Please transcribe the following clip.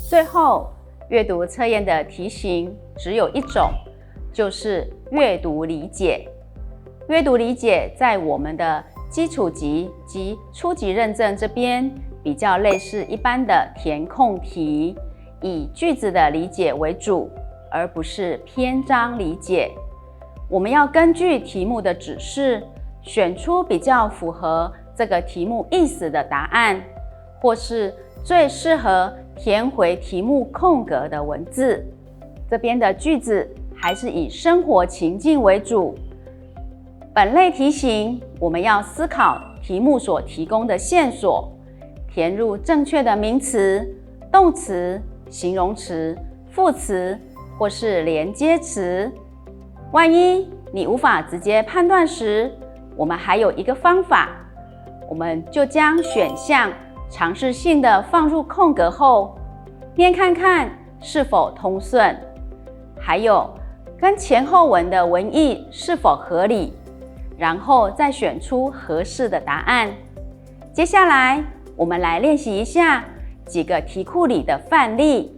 最后，阅读测验的题型只有一种，就是阅读理解。阅读理解在我们的基础级及初级认证这边比较类似一般的填空题，以句子的理解为主，而不是篇章理解。我们要根据题目的指示，选出比较符合这个题目意思的答案，或是最适合填回题目空格的文字。这边的句子还是以生活情境为主。本类题型，我们要思考题目所提供的线索，填入正确的名词、动词、形容词、副词或是连接词。万一你无法直接判断时，我们还有一个方法，我们就将选项尝试性的放入空格后，念看看是否通顺，还有跟前后文的文意是否合理，然后再选出合适的答案。接下来，我们来练习一下几个题库里的范例，